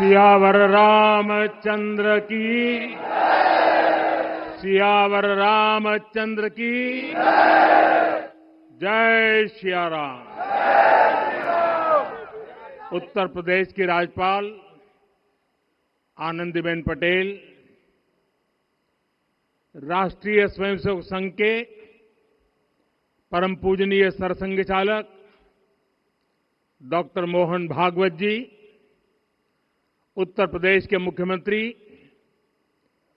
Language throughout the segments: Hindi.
सियावर रामचंद्र की सियावर रामचंद्र की जय सिया राम। उत्तर प्रदेश की राज्यपाल आनंदीबेन पटेल, राष्ट्रीय स्वयंसेवक संघ के परम पूजनीय सरसंघ चालक डॉक्टर मोहन भागवत जी, उत्तर प्रदेश के मुख्यमंत्री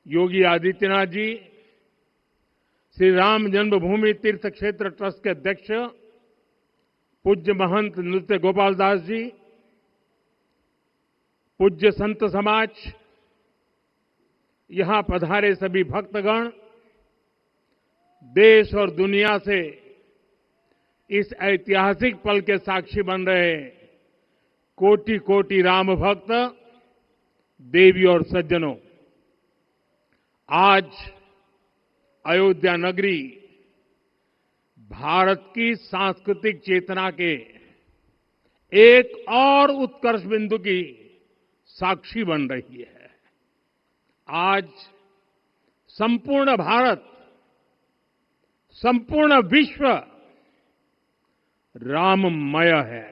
योगी आदित्यनाथ जी, श्री राम जन्मभूमि तीर्थ क्षेत्र ट्रस्ट के अध्यक्ष पूज्य महंत नृत्य गोपाल दास जी, पूज्य संत समाज, यहां पधारे सभी भक्तगण, देश और दुनिया से इस ऐतिहासिक पल के साक्षी बन रहे कोटि कोटि राम भक्त, देवी और सज्जनों, आज अयोध्या नगरी भारत की सांस्कृतिक चेतना के एक और उत्कर्ष बिंदु की साक्षी बन रही है। आज संपूर्ण भारत, संपूर्ण विश्व राममय है।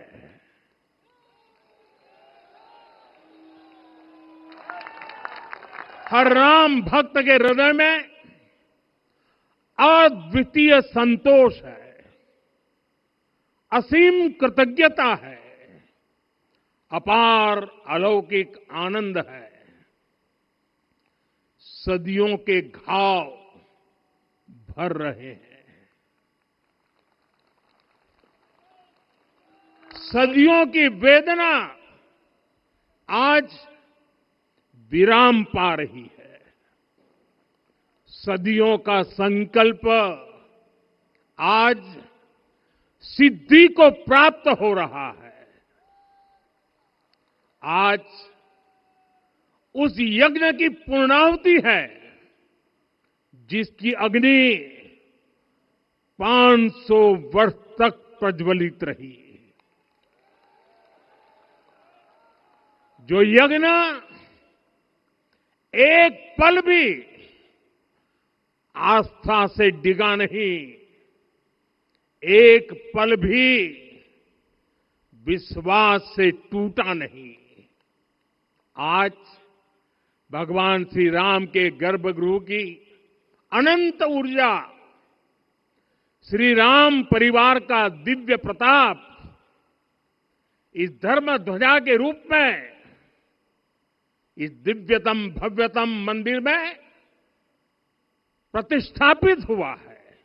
हर राम भक्त के हृदय में अद्वितीय संतोष है, असीम कृतज्ञता है, अपार अलौकिक आनंद है। सदियों के घाव भर रहे हैं, सदियों की वेदना आज विराम पा रही है, सदियों का संकल्प आज सिद्धि को प्राप्त हो रहा है। आज उस यज्ञ की पूर्णाहुति है जिसकी अग्नि 500 वर्ष तक प्रज्वलित रही। जो यज्ञ एक पल भी आस्था से डिगा नहीं, एक पल भी विश्वास से टूटा नहीं। आज भगवान श्री राम के गर्भगृह की अनंत ऊर्जा, श्री राम परिवार का दिव्य प्रताप इस धर्म ध्वजा के रूप में इस दिव्यतम भव्यतम मंदिर में प्रतिष्ठापित हुआ है।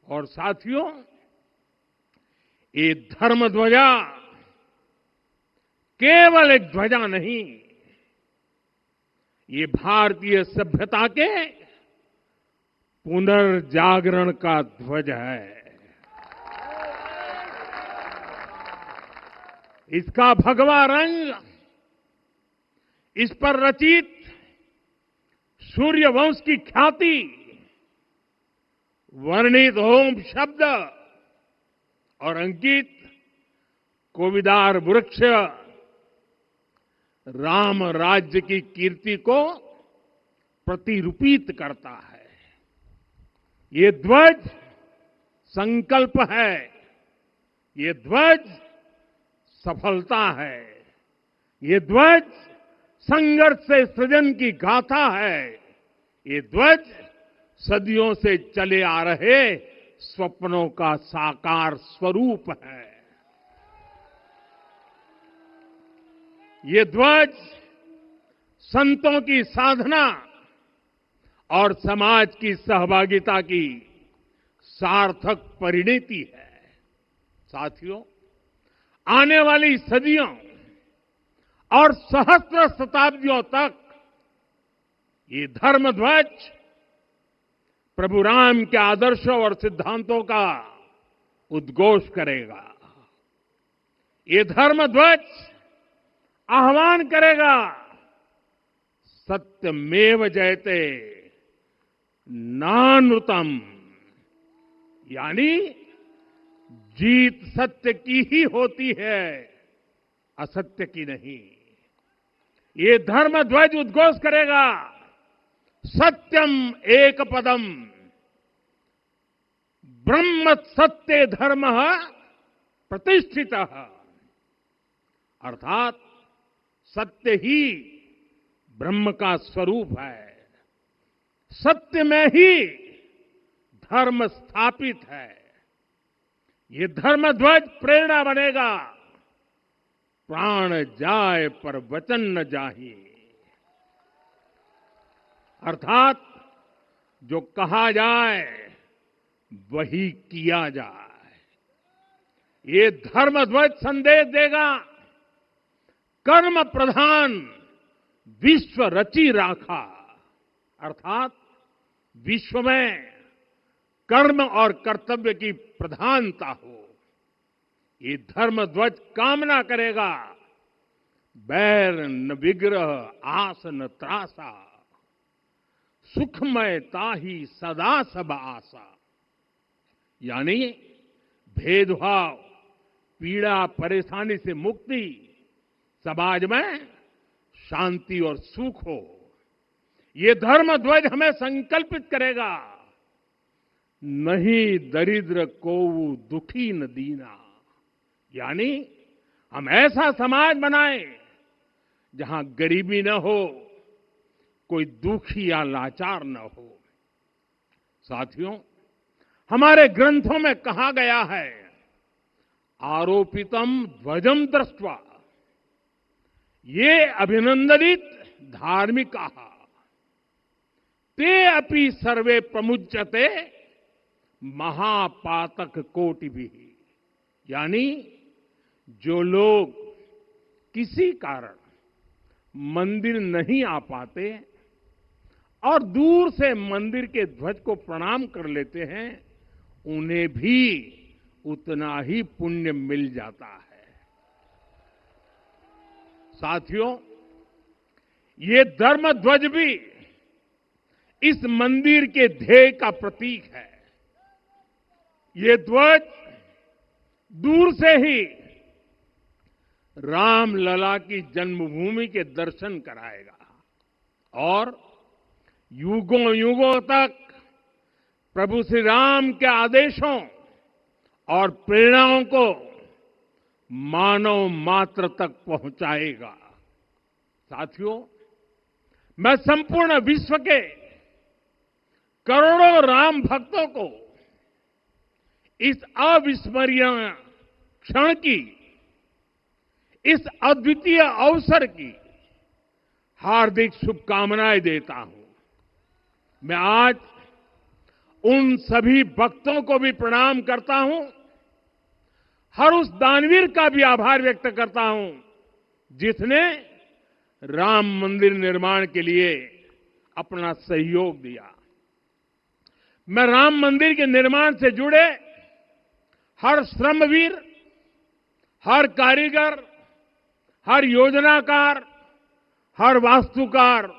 और साथियों, ये धर्म ध्वजा केवल एक ध्वजा नहीं, ये भारतीय सभ्यता के पुनर्जागरण का ध्वज है। इसका भगवा रंग, इस पर रचित सूर्य वंश की ख्याति, वर्णित होम शब्द और अंकित कोविदार वृक्ष राम राज्य की कीर्ति को प्रतिरूपित करता है। ये ध्वज संकल्प है, ये ध्वज सफलता है, ये ध्वज संघर्ष से सृजन की गाथा है, ये ध्वज सदियों से चले आ रहे स्वप्नों का साकार स्वरूप है। ये ध्वज संतों की साधना और समाज की सहभागिता की सार्थक परिणति है। साथियों, आने वाली सदियों और सहस्त्र शताब्दियों तक ये धर्म ध्वज प्रभु राम के आदर्शों और सिद्धांतों का उद्घोष करेगा। ये धर्म ध्वज आह्वान करेगा, सत्यमेव जयते नानृतम, यानी जीत सत्य की ही होती है, असत्य की नहीं। ये धर्म ध्वज उद्घोष करेगा, सत्यम एक पदम, ब्रह्म सत्य धर्म प्रतिष्ठित, अर्थात सत्य ही ब्रह्म का स्वरूप है, सत्य में ही धर्म स्थापित है। ये धर्म ध्वज प्रेरणा बनेगा, प्राण जाए पर वचन न जाहि, अर्थात जो कहा जाए वही किया जाए। ये धर्म ध्वज संदेश देगा, कर्म प्रधान विश्व रची राखा, अर्थात विश्व में कर्म और कर्तव्य की प्रधानता हो। ये धर्म ध्वज कामना करेगा, बैर न विग्रह आस न त्रासा, सुखमय ताहि सदा सब आशा, यानी भेदभाव, पीड़ा परेशानी से मुक्ति, समाज में शांति और सुख हो। ये धर्म ध्वज हमें संकल्पित करेगा, नहीं दरिद्र कोउ दुखी न दीना, यानी हम ऐसा समाज बनाएं जहां गरीबी न हो, कोई दुखी या लाचार न हो। साथियों, हमारे ग्रंथों में कहा गया है, आरोपितम ध्वजम दृष्ट्वा ये अभिनंदनित धार्मिका ते अपि सर्वे प्रमुच्यते महापातक कोटि भी, यानी जो लोग किसी कारण मंदिर नहीं आ पाते और दूर से मंदिर के ध्वज को प्रणाम कर लेते हैं, उन्हें भी उतना ही पुण्य मिल जाता है। साथियों, ये धर्म ध्वज भी इस मंदिर के ध्येय का प्रतीक है। ये ध्वज दूर से ही रामलला की जन्मभूमि के दर्शन कराएगा और युगों युगों तक प्रभु श्री राम के आदेशों और प्रेरणाओं को मानव मात्र तक पहुंचाएगा। साथियों, मैं संपूर्ण विश्व के करोड़ों राम भक्तों को इस अविस्मरणीय क्षण की, इस अद्वितीय अवसर की हार्दिक शुभकामनाएं देता हूं। मैं आज उन सभी भक्तों को भी प्रणाम करता हूं, हर उस दानवीर का भी आभार व्यक्त करता हूं जिसने राम मंदिर निर्माण के लिए अपना सहयोग दिया। मैं राम मंदिर के निर्माण से जुड़े हर श्रमवीर, हर कारीगर, हर योजनाकार, हर वास्तुकार,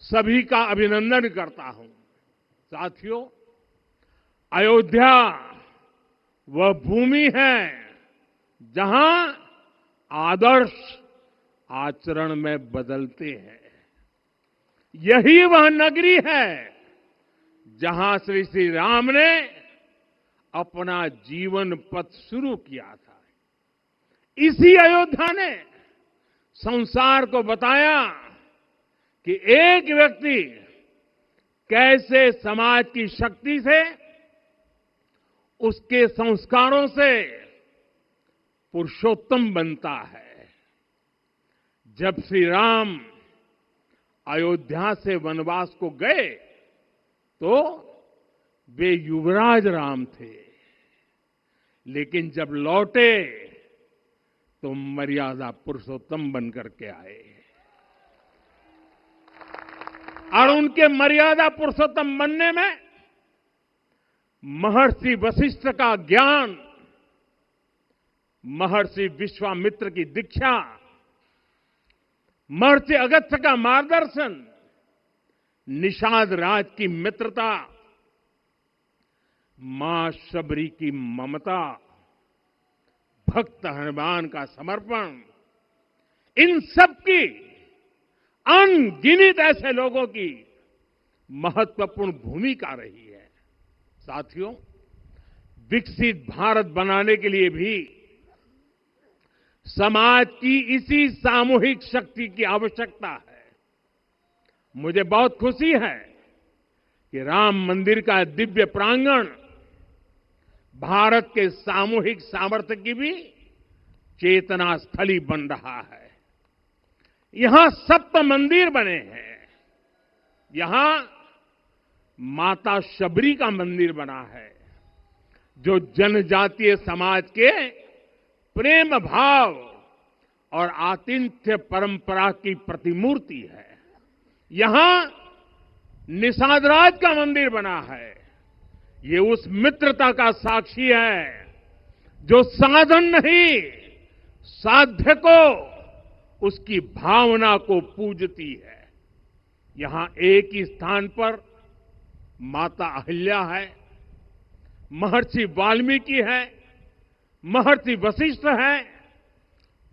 सभी का अभिनंदन करता हूं। साथियों, अयोध्या वह भूमि है जहां आदर्श आचरण में बदलते हैं। यही वह नगरी है जहां श्री श्री राम ने अपना जीवन पथ शुरू किया था। इसी अयोध्या ने संसार को बताया कि एक व्यक्ति कैसे समाज की शक्ति से, उसके संस्कारों से पुरुषोत्तम बनता है। जब श्री राम अयोध्या से वनवास को गए तो वे युवराज राम थे, लेकिन जब लौटे तो मर्यादा पुरुषोत्तम बनकर के आए और उनके मर्यादा पुरुषोत्तम बनने में महर्षि वशिष्ठ का ज्ञान, महर्षि विश्वामित्र की दीक्षा, महर्षि अगस्त्य का मार्गदर्शन, निषाद राज की मित्रता, मां शबरी की ममता, भक्त हनुमान का समर्पण, इन सब की अनगिनत ऐसे लोगों की महत्वपूर्ण भूमिका रही है। साथियों, विकसित भारत बनाने के लिए भी समाज की इसी सामूहिक शक्ति की आवश्यकता है। मुझे बहुत खुशी है कि राम मंदिर का दिव्य प्रांगण भारत के सामूहिक सामर्थ्य की भी चेतना स्थली बन रहा है। यहां 7 मंदिर बने हैं। यहां माता शबरी का मंदिर बना है, जो जनजातीय समाज के प्रेम भाव और आतिथ्य परंपरा की प्रतिमूर्ति है। यहां निषादराज का मंदिर बना है। ये उस मित्रता का साक्षी है जो साधन नहीं, साध्य को, उसकी भावना को पूजती है। यहां एक ही स्थान पर माता अहिल्या है, महर्षि वाल्मीकि है, महर्षि वशिष्ठ है,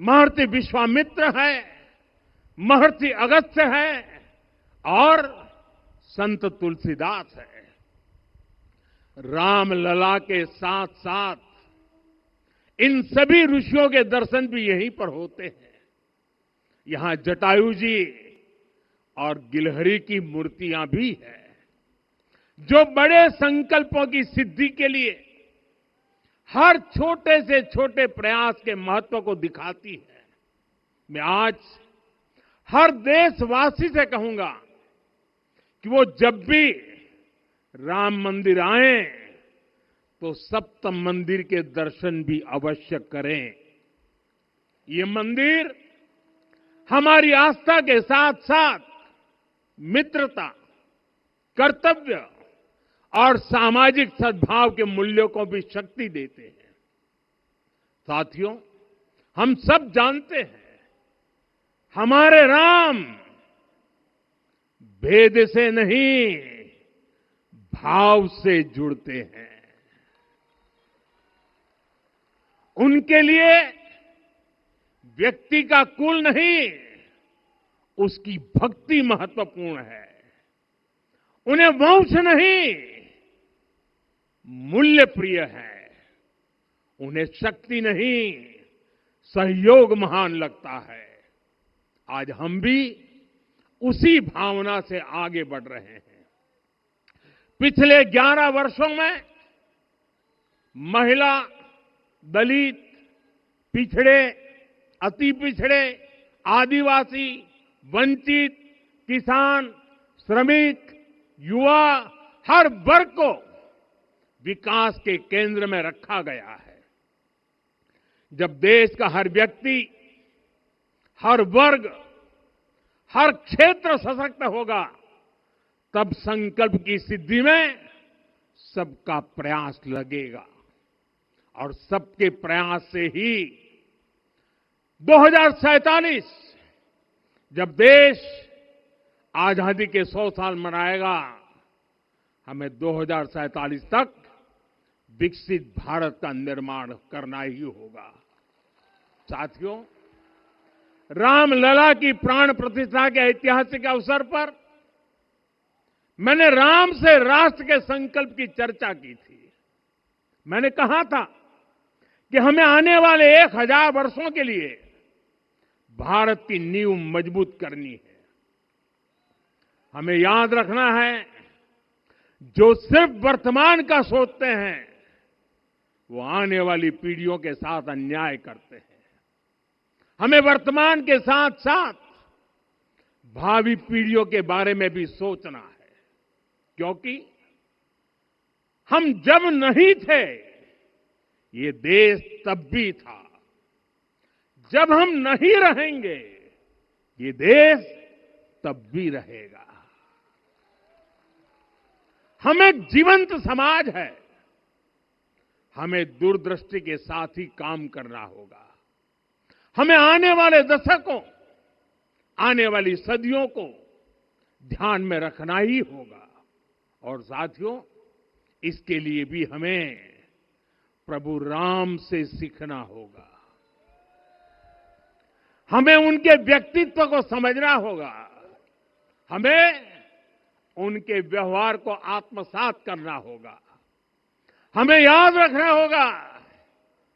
महर्षि विश्वामित्र है, महर्षि अगस्त्य है और संत तुलसीदास है। रामलला के साथ साथ इन सभी ऋषियों के दर्शन भी यहीं पर होते हैं। यहां जटायु जी और गिलहरी की मूर्तियां भी है, जो बड़े संकल्पों की सिद्धि के लिए हर छोटे से छोटे प्रयास के महत्व को दिखाती है। मैं आज हर देशवासी से कहूंगा कि वो जब भी राम मंदिर आए तो सप्त मंदिर के दर्शन भी अवश्य करें। ये मंदिर हमारी आस्था के साथ साथ मित्रता, कर्तव्य और सामाजिक सद्भाव के मूल्यों को भी शक्ति देते हैं। साथियों, हम सब जानते हैं हमारे राम भेद से नहीं, भाव से जुड़ते हैं। उनके लिए व्यक्ति का कुल नहीं, उसकी भक्ति महत्वपूर्ण है। उन्हें वंश नहीं, मूल्य प्रिय है। उन्हें शक्ति नहीं, सहयोग महान लगता है। आज हम भी उसी भावना से आगे बढ़ रहे हैं। पिछले 11 वर्षों में महिला, दलित, पिछड़े, अति पिछड़े, आदिवासी, वंचित, किसान, श्रमिक, युवा, हर वर्ग को विकास के केंद्र में रखा गया है। जब देश का हर व्यक्ति, हर वर्ग, हर क्षेत्र सशक्त होगा, तब संकल्प की सिद्धि में सबका प्रयास लगेगा और सबके प्रयास से ही 2047 जब देश आजादी के 100 साल मनाएगा, हमें 2047 तक विकसित भारत का निर्माण करना ही होगा। साथियों, रामलला की प्राण प्रतिष्ठा के ऐतिहासिक अवसर पर मैंने राम से राष्ट्र के संकल्प की चर्चा की थी। मैंने कहा था कि हमें आने वाले 1000 वर्षों के लिए भारत की नींव मजबूत करनी है। हमें याद रखना है, जो सिर्फ वर्तमान का सोचते हैं वो आने वाली पीढ़ियों के साथ अन्याय करते हैं। हमें वर्तमान के साथ साथ भावी पीढ़ियों के बारे में भी सोचना है, क्योंकि हम जब नहीं थे ये देश तब भी था, जब हम नहीं रहेंगे ये देश तब भी रहेगा। हम एक जीवंत समाज है, हमें दूरदृष्टि के साथ ही काम करना होगा। हमें आने वाले दशकों, आने वाली सदियों को ध्यान में रखना ही होगा। और साथियों, इसके लिए भी हमें प्रभु राम से सीखना होगा। हमें उनके व्यक्तित्व को समझना होगा। हमें उनके व्यवहार को आत्मसात करना होगा। हमें याद रखना होगा,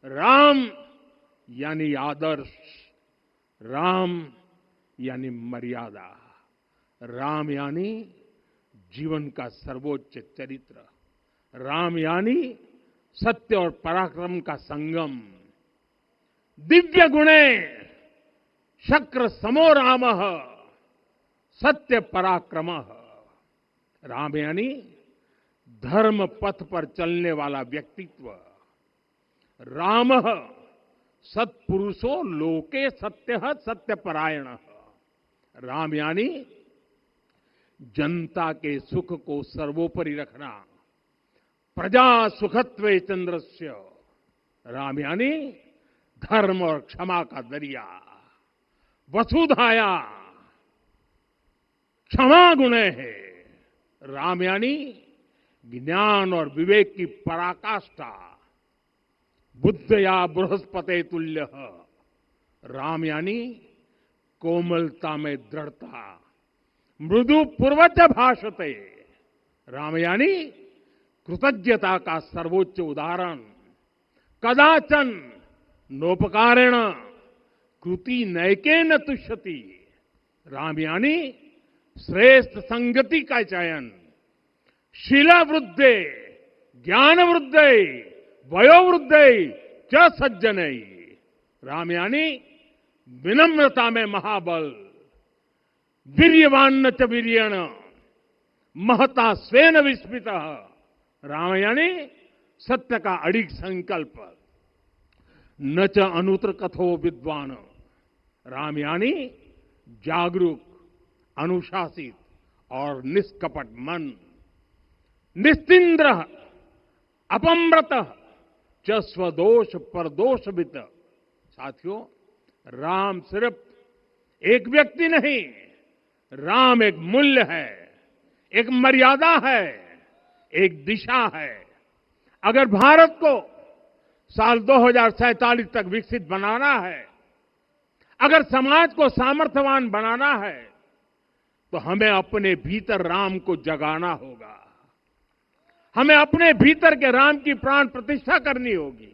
राम यानी आदर्श, राम यानी मर्यादा, राम यानी जीवन का सर्वोच्च चरित्र, राम यानी सत्य और पराक्रम का संगम। दिव्य गुणे शक्र समो रामः सत्य पराक्रमः। राम यानी धर्म पथ पर चलने वाला व्यक्तित्व। रामः सत्पुरुषो लोके सत्यः सत्यपरायणः। राम यानी जनता के सुख को सर्वोपरि रखना। प्रजा सुखत्वे चंद्रस्य। राम यानी धर्म और क्षमा का दरिया। वसुधाया क्षमा गुणे है। राम यानी ज्ञान और विवेक की पराकाष्ठा। बुद्धया बृहस्पते तुल्य। राम यानी कोमलता में दृढ़ता। मृदु पूर्वज भाषते। राम यानी कृतज्ञता का सर्वोच्च उदाहरण। कदाचन नोपकारेण कृति नैकेन तुष्यति। राम यानी श्रेष्ठ संगति का चयन। शीला वृद्धे ज्ञान वृद्धे वयोवृद्धे च सज्जने। राम यानी विनम्रता में महाबल। वीर्यवान च वीर्यण महता स्वेन विस्मितः। राम यानी सत्य का अडिग संकल्प। न च अनुत्र कथो विद्वान। राम यानी जागरूक, अनुशासित और निष्कपट मन। निस्तिंद्र अपम्रत च स्वदोष परदोषवित। साथियों, राम सिर्फ एक व्यक्ति नहीं, राम एक मूल्य है, एक मर्यादा है, एक दिशा है। अगर भारत को साल 2047 तक विकसित बनाना है, अगर समाज को सामर्थ्यवान बनाना है, तो हमें अपने भीतर राम को जगाना होगा। हमें अपने भीतर के राम की प्राण प्रतिष्ठा करनी होगी।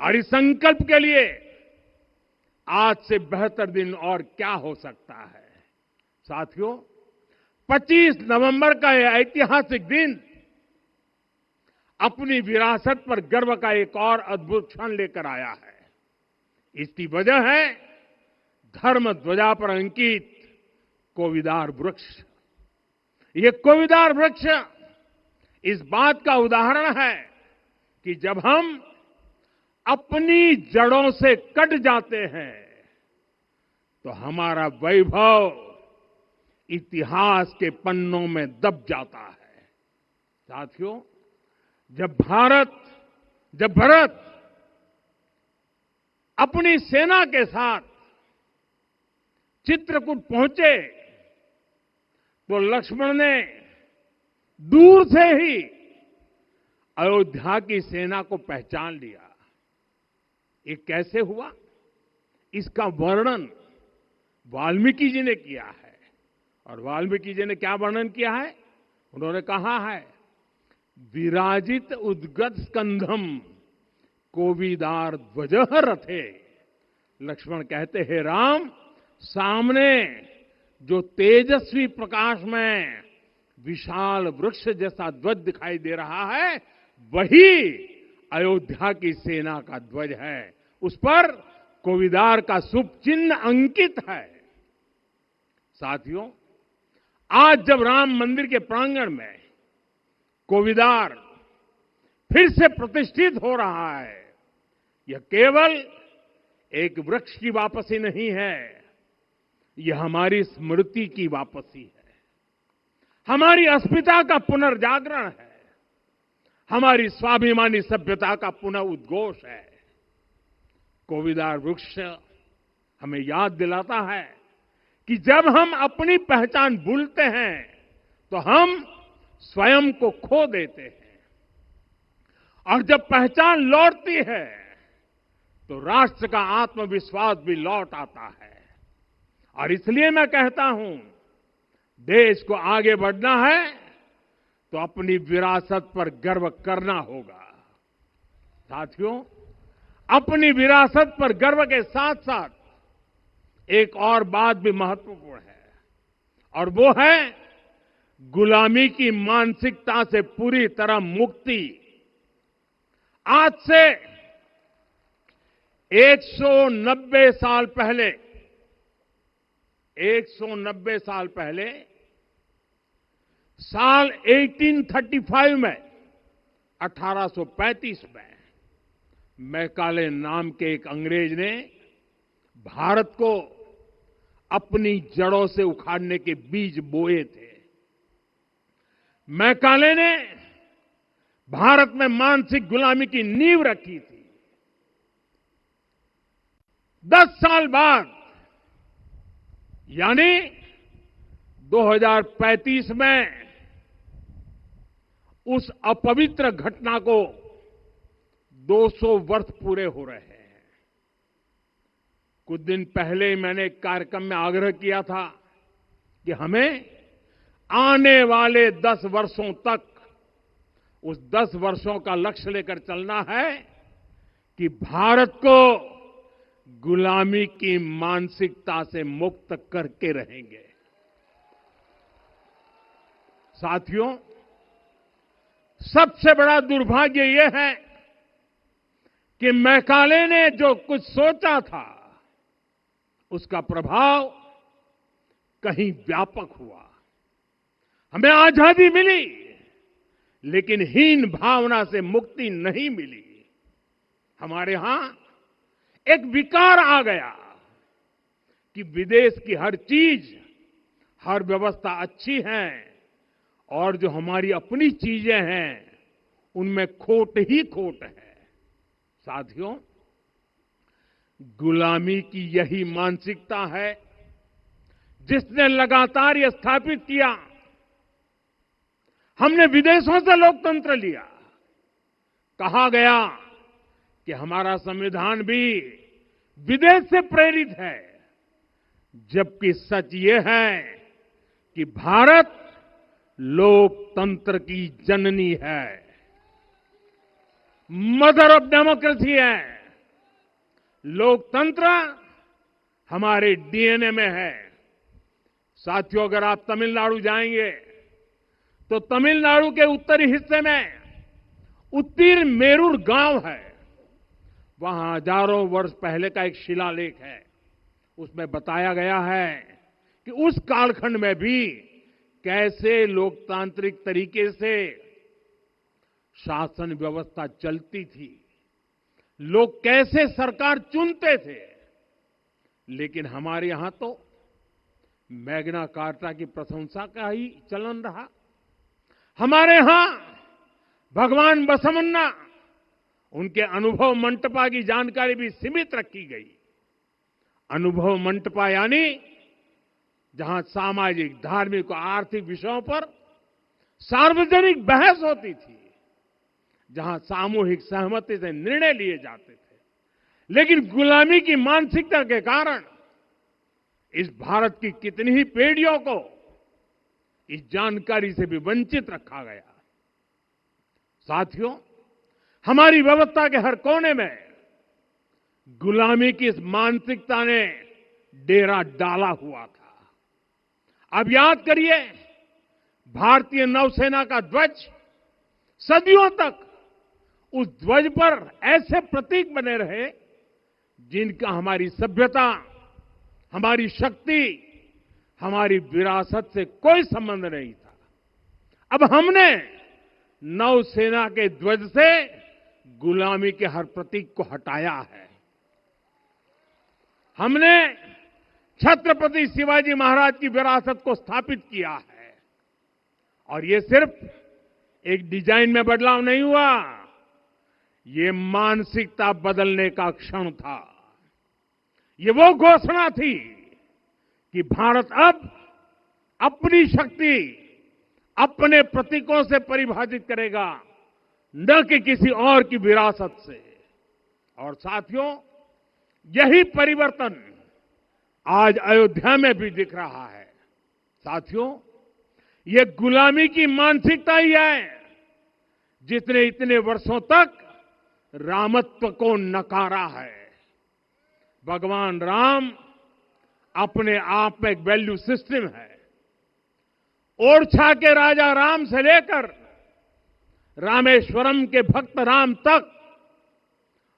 और इस संकल्प के लिए आज से बेहतर दिन और क्या हो सकता है। साथियों, 25 नवंबर का यह ऐतिहासिक दिन अपनी विरासत पर गर्व का एक और अद्भुत क्षण लेकर आया है। इसकी वजह है धर्म ध्वजा पर अंकित कोविदार वृक्ष। ये कोविदार वृक्ष इस बात का उदाहरण है कि जब हम अपनी जड़ों से कट जाते हैं तो हमारा वैभव इतिहास के पन्नों में दब जाता है। साथियों, जब भरत अपनी सेना के साथ चित्रकूट पहुंचे तो लक्ष्मण ने दूर से ही अयोध्या की सेना को पहचान लिया। ये कैसे हुआ, इसका वर्णन वाल्मीकि जी ने किया है। और वाल्मीकि जी ने क्या वर्णन किया है? उन्होंने कहा है, विराजित उद्गत स्कंधम कोविदार ध्वजः रथे। लक्ष्मण कहते हैं, राम, सामने जो तेजस्वी प्रकाश में विशाल वृक्ष जैसा ध्वज दिखाई दे रहा है, वही अयोध्या की सेना का ध्वज है। उस पर कोविदार का शुभ चिन्ह अंकित है। साथियों, आज जब राम मंदिर के प्रांगण में कोविदार फिर से प्रतिष्ठित हो रहा है, यह केवल एक वृक्ष की वापसी नहीं है, यह हमारी स्मृति की वापसी है, हमारी अस्मिता का पुनर्जागरण है, हमारी स्वाभिमानी सभ्यता का पुनः उद्घोष है। कोविदार वृक्ष हमें याद दिलाता है कि जब हम अपनी पहचान भूलते हैं तो हम स्वयं को खो देते हैं, और जब पहचान लौटती है तो राष्ट्र का आत्मविश्वास भी लौट आता है। और इसलिए मैं कहता हूं, देश को आगे बढ़ना है तो अपनी विरासत पर गर्व करना होगा। साथियों, अपनी विरासत पर गर्व के साथ साथ एक और बात भी महत्वपूर्ण है, और वो है गुलामी की मानसिकता से पूरी तरह मुक्ति। आज से 190 साल पहले 190 साल पहले साल 1835 में 1835 में मैकाले नाम के एक अंग्रेज ने भारत को अपनी जड़ों से उखाड़ने के बीज बोए थे। मैकाले ने भारत में मानसिक गुलामी की नींव रखी थी। 10 साल बाद यानी 2035 में उस अपवित्र घटना को 200 वर्ष पूरे हो रहे हैं। कुछ दिन पहले मैंने एक कार्यक्रम में आग्रह किया था कि हमें आने वाले 10 वर्षों तक उस 10 वर्षों का लक्ष्य लेकर चलना है कि भारत को गुलामी की मानसिकता से मुक्त करके रहेंगे। साथियों, सबसे बड़ा दुर्भाग्य यह है कि मैकाले ने जो कुछ सोचा था उसका प्रभाव कहीं व्यापक हुआ। हमें आजादी मिली, लेकिन हीन भावना से मुक्ति नहीं मिली। हमारे यहां एक विकार आ गया कि विदेश की हर चीज, हर व्यवस्था अच्छी है और जो हमारी अपनी चीजें हैं उनमें खोट ही खोट है। साथियों, गुलामी की यही मानसिकता है जिसने लगातार यह स्थापित किया। हमने विदेशों से लोकतंत्र लिया। कहा गया कि हमारा संविधान भी विदेश से प्रेरित है, जबकि सच ये है कि भारत लोकतंत्र की जननी है, मदर ऑफ डेमोक्रेसी है। लोकतंत्र हमारे डीएनए में है। साथियों, अगर आप तमिलनाडु जाएंगे तो तमिलनाडु के उत्तरी हिस्से में उतिरमेरूर गांव है। वहां हजारों वर्ष पहले का एक शिलालेख है। उसमें बताया गया है कि उस कालखंड में भी कैसे लोकतांत्रिक तरीके से शासन व्यवस्था चलती थी, लोग कैसे सरकार चुनते थे। लेकिन हमारे यहां तो मैग्ना कार्टा की प्रशंसा का ही चलन रहा। हमारे यहां भगवान बसवन्ना, उनके अनुभव मंटपा की जानकारी भी सीमित रखी गई। अनुभव मंटपा यानी जहां सामाजिक, धार्मिक और आर्थिक विषयों पर सार्वजनिक बहस होती थी, जहां सामूहिक सहमति से निर्णय लिए जाते थे। लेकिन गुलामी की मानसिकता के कारण इस भारत की कितनी ही पीढ़ियों को इस जानकारी से भी वंचित रखा गया। साथियों, हमारी व्यवस्था के हर कोने में गुलामी की इस मानसिकता ने डेरा डाला हुआ था। अब याद करिए, भारतीय नौसेना का ध्वज सदियों तक उस ध्वज पर ऐसे प्रतीक बने रहे जिनका हमारी सभ्यता, हमारी शक्ति, हमारी विरासत से कोई संबंध नहीं था। अब हमने नौसेना के ध्वज से गुलामी के हर प्रतीक को हटाया है। हमने छत्रपति शिवाजी महाराज की विरासत को स्थापित किया है। और ये सिर्फ एक डिजाइन में बदलाव नहीं हुआ, ये मानसिकता बदलने का क्षण था। ये वो घोषणा थी कि भारत अब अपनी शक्ति अपने प्रतीकों से परिभाषित करेगा, न कि किसी और की विरासत से। और साथियों, यही परिवर्तन आज अयोध्या में भी दिख रहा है। साथियों, ये गुलामी की मानसिकता ही है जिसने इतने वर्षों तक रामत्व को नकारा है। भगवान राम अपने आप में एक वैल्यू सिस्टम है। ओरछा के राजा राम से लेकर रामेश्वरम के भक्त राम तक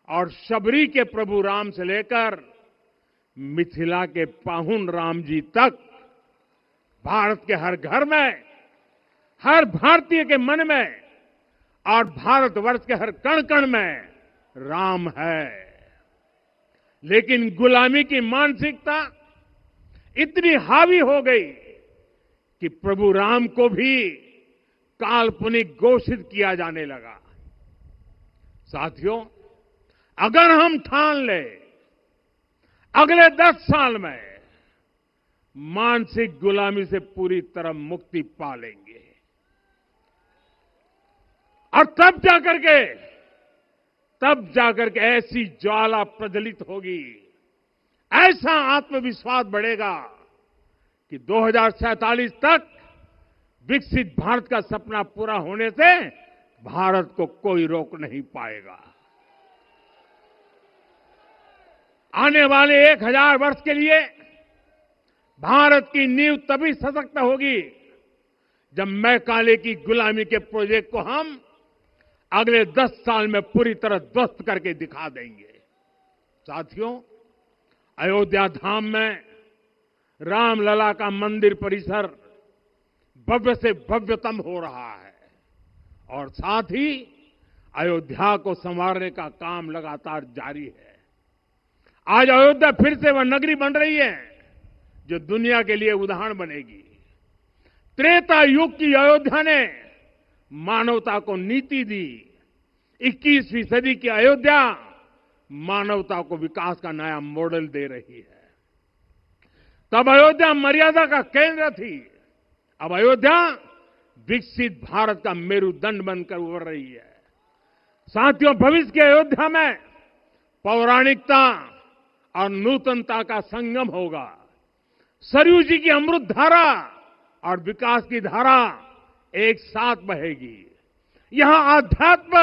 और शबरी के प्रभु राम से लेकर मिथिला के पाहुन राम जी तक भारत के हर घर में, हर भारतीय के मन में और भारतवर्ष के हर कण कण में राम है। लेकिन गुलामी की मानसिकता इतनी हावी हो गई कि प्रभु राम को भी काल्पनिक घोषित किया जाने लगा। साथियों, अगर हम ठान लें अगले 10 साल में मानसिक गुलामी से पूरी तरह मुक्ति पा लेंगे और तब जाकर के ऐसी ज्वाला प्रज्वलित होगी, ऐसा आत्मविश्वास बढ़ेगा कि 2047 तक विकसित भारत का सपना पूरा होने से भारत को कोई रोक नहीं पाएगा। आने वाले 1000 वर्ष के लिए भारत की नींव तभी सशक्त होगी जब मैकाले की गुलामी के प्रोजेक्ट को हम अगले 10 साल में पूरी तरह ध्वस्त करके दिखा देंगे। साथियों, अयोध्या धाम में रामलला का मंदिर परिसर भव्य से भव्यतम हो रहा है और साथ ही अयोध्या को संवारने का काम लगातार जारी है। आज अयोध्या फिर से वह नगरी बन रही है जो दुनिया के लिए उदाहरण बनेगी। त्रेता युग की अयोध्या ने मानवता को नीति दी। 21वीं सदी की अयोध्या मानवता को विकास का नया मॉडल दे रही है। तब अयोध्या मर्यादा का केंद्र थी, अब अयोध्या विकसित भारत का मेरुदंड बनकर उभर रही है। साथियों, भविष्य की अयोध्या में पौराणिकता और नूतनता का संगम होगा। सरयू जी की अमृत धारा और विकास की धारा एक साथ बहेगी। यहां आध्यात्म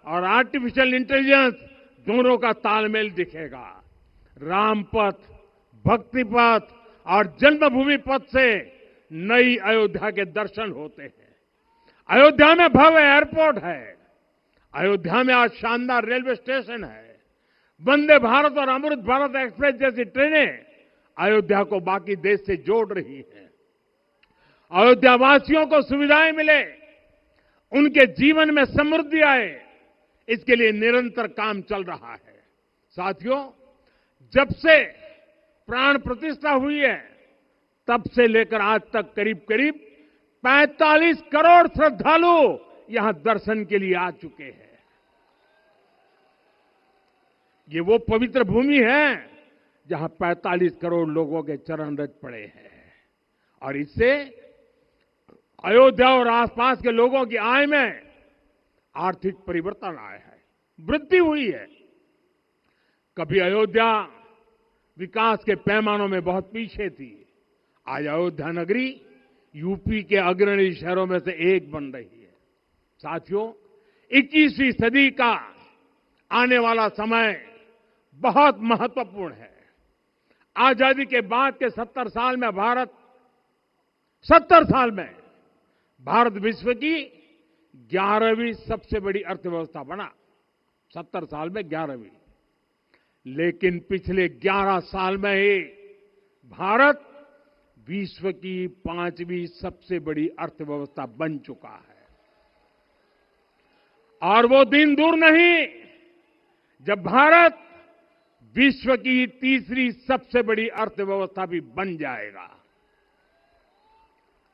और आर्टिफिशियल इंटेलिजेंस दोनों का तालमेल दिखेगा। राम पथ, भक्ति पथ और जन्मभूमि पथ से नई अयोध्या के दर्शन होते हैं। अयोध्या में भव्य एयरपोर्ट है। अयोध्या में आज शानदार रेलवे स्टेशन है। वंदे भारत और अमृत भारत एक्सप्रेस जैसी ट्रेनें अयोध्या को बाकी देश से जोड़ रही हैं। अयोध्या वासियों को सुविधाएं मिले, उनके जीवन में समृद्धि आए, इसके लिए निरंतर काम चल रहा है। साथियों, जब से प्राण प्रतिष्ठा हुई है तब से लेकर आज तक करीब करीब 45 करोड़ श्रद्धालु यहां दर्शन के लिए आ चुके हैं। ये वो पवित्र भूमि है जहां 45 करोड़ लोगों के चरण रज पड़े हैं और इससे अयोध्या और आसपास के लोगों की आय में आर्थिक परिवर्तन आया है, वृद्धि हुई है। कभी अयोध्या विकास के पैमानों में बहुत पीछे थी, आज अयोध्या नगरी यूपी के अग्रणी शहरों में से एक बन रही है। साथियों, 21वीं सदी का आने वाला समय बहुत महत्वपूर्ण है। आजादी के बाद के 70 साल में भारत विश्व की 11वीं सबसे बड़ी अर्थव्यवस्था बना। 70 साल में 11वीं। लेकिन पिछले 11 साल में ही भारत विश्व की 5वीं सबसे बड़ी अर्थव्यवस्था बन चुका है। और वो दिन दूर नहीं जब भारत विश्व की 3री सबसे बड़ी अर्थव्यवस्था भी बन जाएगा।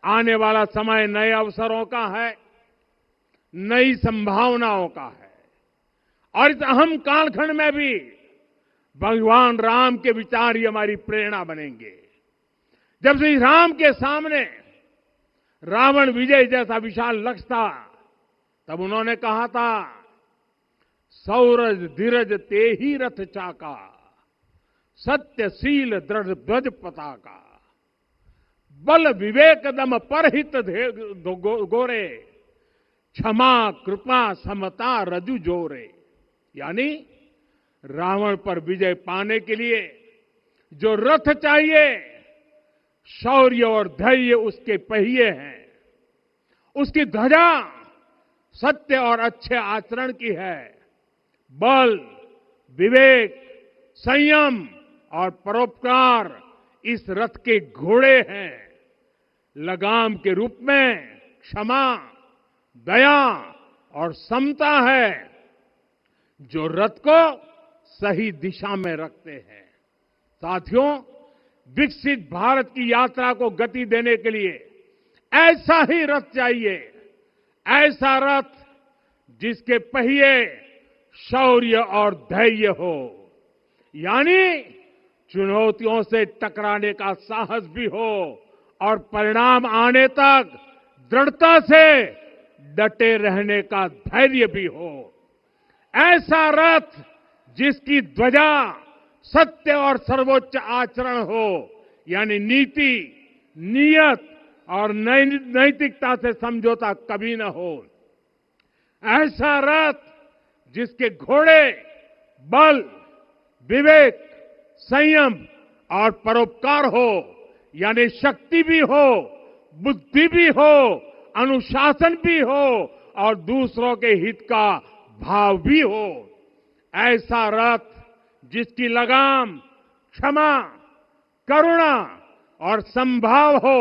आने वाला समय नए अवसरों का है, नई संभावनाओं का है और इस अहम कालखंड में भी भगवान राम के विचार ही हमारी प्रेरणा बनेंगे। जब श्री राम के सामने रावण विजय जैसा विशाल लक्ष्य था, तब उन्होंने कहा था, सौरज धीरज ते ही रथ चाका, सत्यशील दृढ़ ध्वज पताका। बल विवेक दम परहित गोरे, क्षमा कृपा समता रजु जोरे। यानी रावण पर विजय पाने के लिए जो रथ चाहिए, शौर्य और धैर्य उसके पहिए हैं, उसकी ध्वजा सत्य और अच्छे आचरण की है, बल विवेक संयम और परोपकार इस रथ के घोड़े हैं। लगाम के रूप में क्षमा दया और समता है जो रथ को सही दिशा में रखते हैं। साथियों, विकसित भारत की यात्रा को गति देने के लिए ऐसा ही रथ चाहिए, ऐसा रथ जिसके पहिए शौर्य और धैर्य हो, यानी चुनौतियों से टकराने का साहस भी हो और परिणाम आने तक दृढ़ता से डटे रहने का धैर्य भी हो। ऐसा रथ जिसकी ध्वजा सत्य और सर्वोच्च आचरण हो, यानी नीति नियत और नैतिकता से समझौता कभी न हो। ऐसा रथ जिसके घोड़े बल विवेक संयम और परोपकार हो, यानी शक्ति भी हो बुद्धि भी हो अनुशासन भी हो और दूसरों के हित का भाव भी हो। ऐसा रथ जिसकी लगाम क्षमा करुणा और संभाव हो,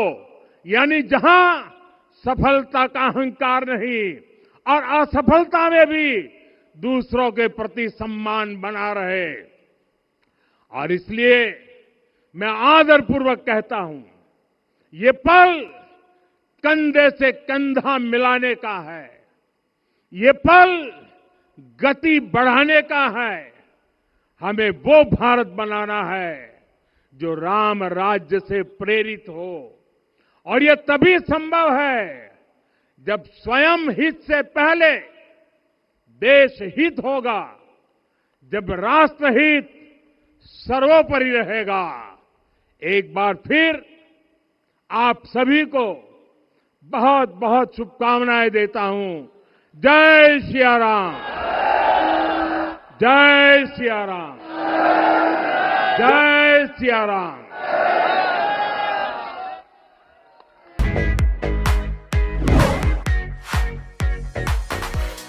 यानी जहां सफलता का अहंकार नहीं और असफलता में भी दूसरों के प्रति सम्मान बना रहे। और इसलिए मैं आदरपूर्वक कहता हूं, ये पल कंधे से कंधा मिलाने का है, ये पल गति बढ़ाने का है। हमें वो भारत बनाना है जो राम राज्य से प्रेरित हो, और ये तभी संभव है जब स्वयं हित से पहले देश हित होगा, जब राष्ट्र हित सर्वोपरि रहेगा। एक बार फिर आप सभी को बहुत बहुत शुभकामनाएं देता हूं। जय सिया राम, जय सिया राम, जय सिया राम।